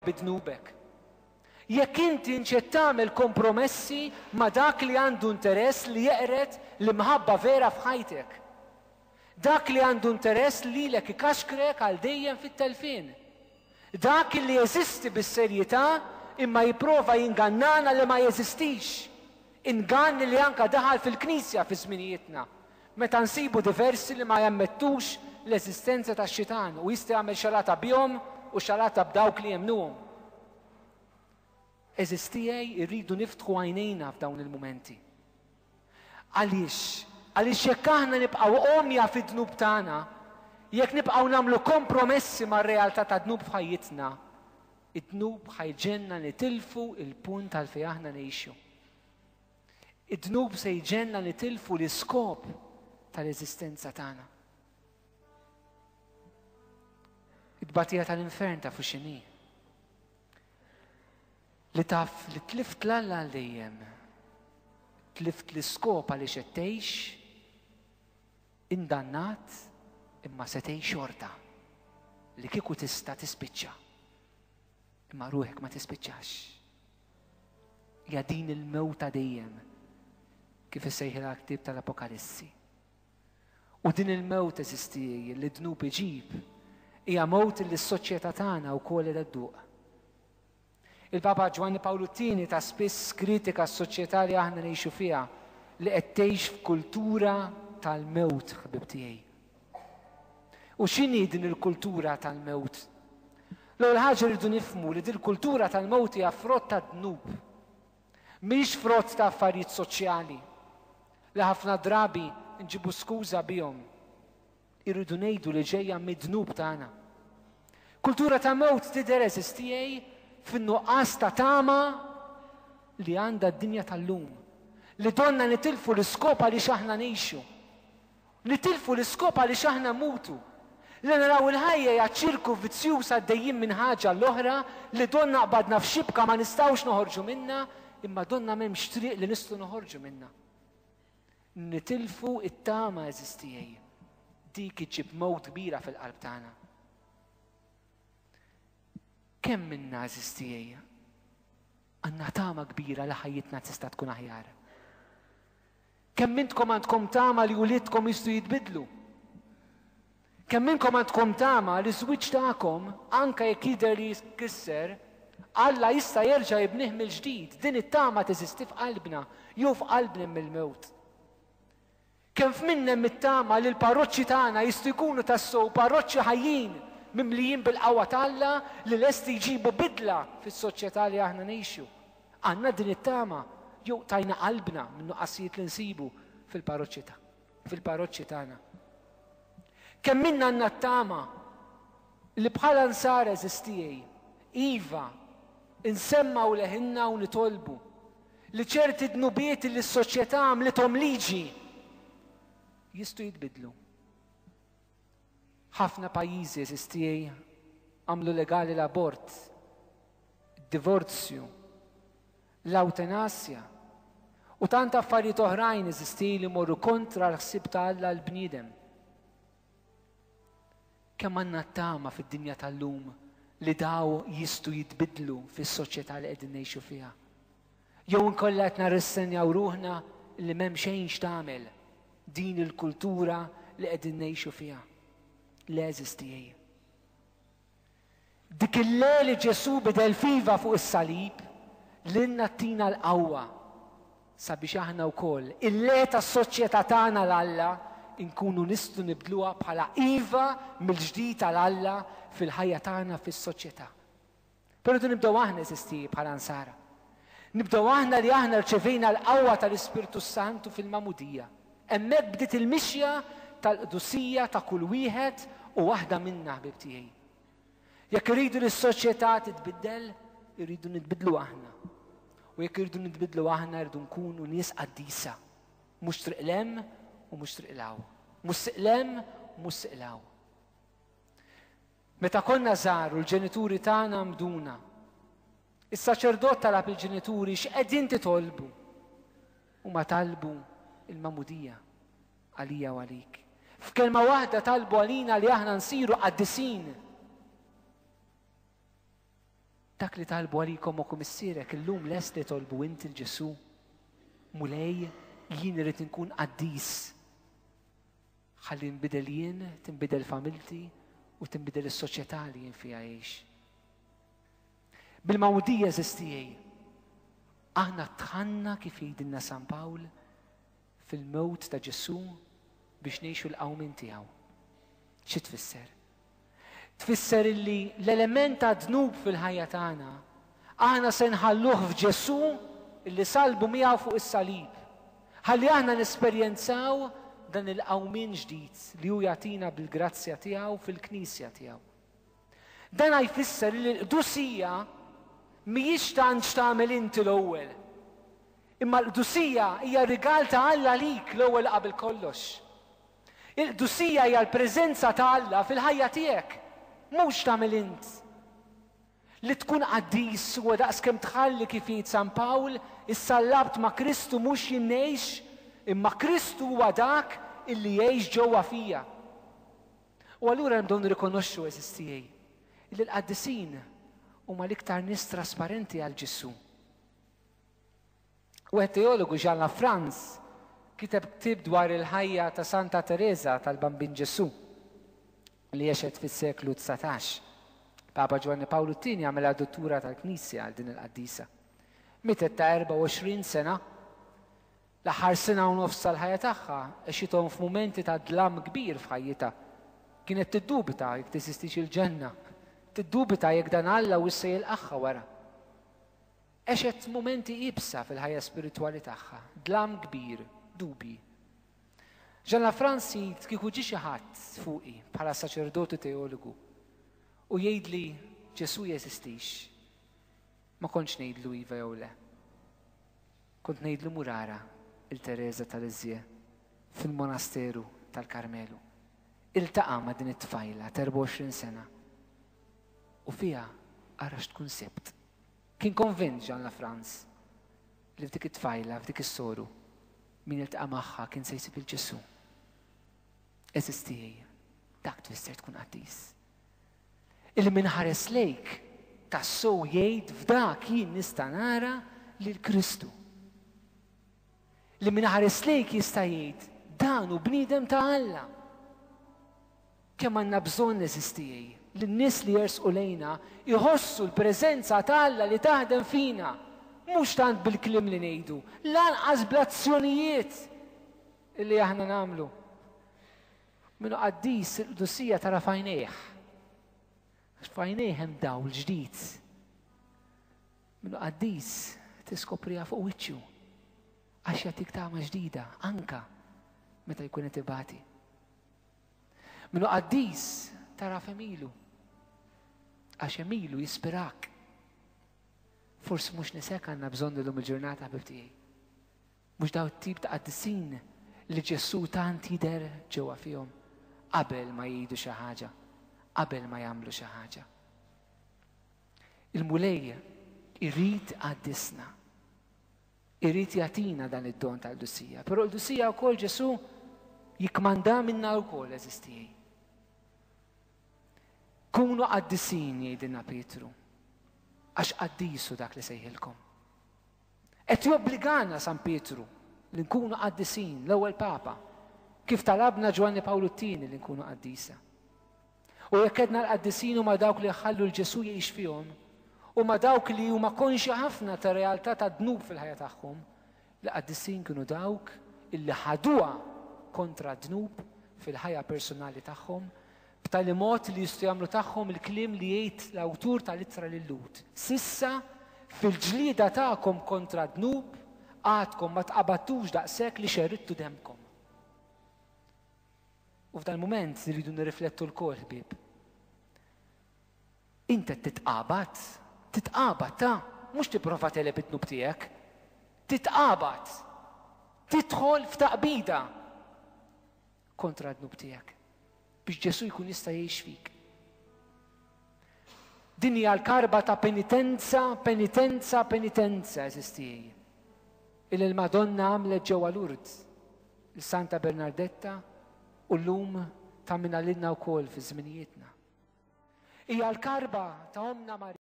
bidnubek. Jekk inti nċed tagħmel kompromessi ma' dak li għandu interess li jeqret l-imħabba vera f'ħajtek. Dak li għandu interess lilek ikaxkrek għal dejjem fit-telfin. Dak li jeżisti bis-serjetà imma jipprova jingannana li ma jeżistix. Inganni li anka daħal fil-Knisja fi żminijietna. Meta nsibu diversi li ma jammettux l-eżistenza tax-xitan u jista' jagħmel xalata bihom u xalata b'dawk li jemnuhom. Eżistijaj irridu niftħu għajnejna f'dawn il-momenti. Għaliex jekk aħna nibqgħu omja fid-dnub tagħna, jekk nibqgħu nagħmlu kompromessi mar-realtà ta' dnub f'ħajjitna, id-dnub ħajġenna nitilfu il-punt għal fejn aħna ngħixu. Id-dnub se jġenna nitilfu l-iskop tal-eżistenza tagħna. Id-batija tal-infern tafu x'inhi. Li taf li tlift l-Alla għal dejjem, tlift l-iskop għaliex qed tgħix, indannat imma se tgħix xorta li kieku tista' tispiċċa. Imma ruħek ma tispiċċax. Hija din il-mewta dejjem kif issejħilha l-ktieb tal-Apokalissi. U din il-mewt eżisti li dnub iġib hija mewt li s-soċjetà tagħna wkoll qed dduq. Il-Papa Giovanni Paolo II ta' spiss kritika s-soċjetà li aħna ngħixu fiha li qed tgħix f'kultura tal-mewt, ħbib tiegħi. U x'inhi din il-kultura tal-mewt? L-ewwel ħaġa rridu nifhmu li din il-kultura tal-mewt hija frott ta' dnub. Mhix frott ta' affarijiet soċjali li ħafna drabi nġibu skuża bihom. Irridu ngħidu li ġejja mid-dnub tagħna. Kultura ta' mewt tidher eżistijaj fin-nuqqas ta' tama li għandha d-dinja tal-lum. Li donna nitilfu l-iskop għaliex aħna ngħixu. Nitilfu l-iskop għaliex aħna mutu. Li naraw il-ħajja hija ċirku vizzjuż għaddejjin minn ħaġa l-oħra li donna qbadna f'xibka ma nistgħux noħorġu minnha, imma donna m'hemmx triq li nistgħu noħorġu minnha. Nitilfu it-tama eżistijaj. Dik iġib mewt kbira fil-qalb tagħna. Kemm minna eżistijaj? Għandna tama kbira li ħajjitna tista' tkun aħjar. Kemm minnkom għandkom tama li wliedkom jistgħu jitbidlu? Kemm minnkom għandkom tama li żwieġ tagħkom anke jekk jidher li jitkisser, Alla jista' jerġa' jibnih mill-ġdid. Din it-tama teżisti f'qalbna jew f'qalbna mill-mewt. Kemm f'minna mit-tama li l-parroċċi tagħna jistgħu jkunu tassew parroċċi ħajjin mimlijin bil-qawwa talla li lesti jġibu bidla fis-soċjetà li aħna ngħixu. Għandna din it-tama jew tajna qalbna minn nuqqasijiet li nsibu fil-parroċċi tagħna. Kemm minna għandna t-tama li bħala nsar eżistijaj, iva, insemmaw leħinna u nitolbu li ċerti dnubiet li s-soċjetà għamlithom liġi jistgħu jitbidlu. Ħafna pajjiżi eżistijaj għamlu legali l-abort, id-divorzju, l-eutanasja u tant affarijiet oħrajn eżistijaj li morru kontra l-ħsieb ta' Alla l-bniedem. Kemm għandna t-tama fid-dinja tal-lum li daw jistgħu jitbidlu fis-soċjetà li qegħdin ngħixu fiha. Jew inkollha qed narrissenjaw ruħna li m'hemm xejn x'tagħmel din il-kultura li qegħdin ngħixu fiha. L-eżistijaj. Dik il-lejl Ġesu bidel fiva fuq is-salib lilna tina l-qawwa sabiex aħna wkoll il-lejl tas-soċjetà tagħna l-Alla inkunu nistgħu nibdluha bħala iva mill-ġdid tal-Alla fil-ħajja tagħna fis-soċjetà. Però rridu nibdew aħna eżistijaj bħala nsara. Nibdew aħna li aħna rċevejna l-qawwa tal-Ispiritu Santu fil-Magħmudija. Hemmhekk bdiet il-mixja tal-qdusija ta' kull wieħed u waħda minna ħbib tiegħi. Jekk iridu li s-soċjetà titbiddel, irridu nitbidlu aħna. U jekk irridu nitbidlu aħna rridu nkunu nies qaddisa. Mhux triqlem u mhux triqlaw. Mhux siqlem u mhux siqlaw. Meta konna żgħar u l-ġenituri tagħna mduna, is-saċerdot talab il-ġenituri x'qegħdin titolbu. Huma talbu il-magħmudija għalija u għalik. F'kelma waħda talbu għalina li aħna nsiru qaddisin. dak li talbu għalikom u kumissierek illum lest li tolbu inti l-Ġesu. Mulej, jien irid inkun qaddis. Ħalli nbidel jien, tinbidel familti u tinbidel is-soċjetà li jien fiha għejx. Bil-mawdija żestijej, aħna tħanna kif jgħidilna San Pawl fil-mewt ta' Ġesu biex ngħixu l-qawmin tiegħu. Xi tfisser? Tfisser illi l-element ta' dnub fil-ħajja tagħna aħna se nħalluh f'Ġesu illi salbu miegħu fuq is-salib. Ħalli aħna nesperjenzaw dan il-qawmin ġdid li hu jagħtina bil-grazzja tiegħu fil-Knisja tiegħu. Dan jfisser li l-qdusija mhijiex tant x'tagħmel inti l-ewwel. Imma l-qdusija hija rigal ta' Alla lik l-ewwel qabel kollox. Il-qdusija hija l-preżenza ta' Alla fil-ħajja tiegħek. Mhux tagħmel int. Li tkun qaddis huwa daqskemm tħalli kif jgħid San Pawl, issallabt ma' Kristu mhux jien ngħix, imma Kristu huwa dak illi jgħix ġewwa fija. U allura nibdew nirrikonoxxu eżistijej illi l-qaddisin huma l-iktar nies trasparenti għal Ġesu. Wieħed teologu Jean Lafrance kiteb ktieb dwar il-ħajja ta' Santa Teresa tal-Bambin Ġesu li għexet fis-seklu 19. Papa Giovanni Paolo II għamela dottura tal-Knisja għal din il-qaddisa. Mietet ta' 24 sena, l-aħħar sena u nofs tal-ħajja tagħha għexithom f'mumenti ta' dlam kbir f'ħajjitha. Kienet tiddubita jekk teżistix il-ġenna, tiddubita jekk dan Alla u issa jilqagħha wara. Għexet mumenti ibsa fil-ħajja spiritwali tagħha, dlam kbir, dubi. Jean Lafrance kieku ġie xi ħadd fuqi bħala saċerdotu teologu u jgħidli Ġesu jeżistix. Ma kontx ngħidlu iva jew le. Kont ngħidlu murara il-Teresa tal-Iżje fil-monasteru tal-Karmelu. Iltaqa' ma' din it-tfajla ta' 24 sena u fiha ara x'tkun sibt. Kien konvint Jean Lafrance li f'dik it-tfajla, f'dik is-soru min iltaqa' magħha kien se jsib il-Ġesu. Eżistijej, dak tfisser tkun qaddis. Illi minħares lejk tassew jgħid f'dak jien nista' nara lil Kristu. Li minħares lejk jista' jgħid dan hu bniedem ta' Alla. Kemm għandna bżonn eżistijej li n-nies li jersqu lejna jħossu l-preżenza ta' Alla li taħdem fina. Mhux tant bil-kliem li ngħidu, lanqas bl-azzjonijiet li aħna nagħmlu. Minnu qaddis il-qdusija tara f'għajnejh. F'għajnejh hemm dawl ġdid. Minnu qaddis tiskopriha fuq wiċċu għax jagħtik tama ġdida anka meta jkun qed ibati. Minnu qaddis tara f'Emilu għax Emilu jispirak. Forsi mhux nisek għandna bżonn illum il-ġurnata ħbib tiegħi. Mhux daw it-tip ta' qaddisin li Ġesu tant jidher ġewwa fihom qabel ma jgħidu xi ħaġa, qabel ma jagħmlu xi ħaġa. Il-mulej irid qaddisna. Irid jagħtina dan id-don tal-qdusija. Però l-qdusija wkoll Ġesu jikkmanda minna wkoll eżistijej. Kunu qaddisin jgħidilna Petru, għax qaddisu dak li sejħilkom. Qed jobbligana San Petru li nkunu qaddisin l-ewwel Papa, kif talabna Giovanni Paolo II li nkunu qaddisa. U jekk edna l-qaddisin huma dawk li ħallu l-Ġesu jgħix fihom, u ma dawk li huma konxi ħafna ta' realtà ta' dnub fil-ħajja tagħhom, l-qaddisin kienu dawk illi ħaduha kontra dnub fil-ħajja personali tagħhom b'tali mod li jistgħu jagħmlu tagħhom il-kliem li jgħid l-awtur tal-ittra lil-Lut. Sissa fil-ġlieda tagħkom kontra dnub għadkom ma tqabattux daqshekk li xerrittu demkom. U f'dan mument rridu nirriflettu l-kol ħbieb. Inti titqabad ta' mhux tipprova teleb it-tnub tiegħek. Titqabad. Tidħol f'taqbida kontra d-dnub tiegħek biex Ġesu jkun jista' jgħix fik. Din hija l-karba ta' penitenza eżistijej. Il-Madonna għamlet ġewwa Lourdes, il-Santa Bernardetta u llum tagħmilha lilna wkoll fi żminijietna. Hija l-karba ta' Omna Marija.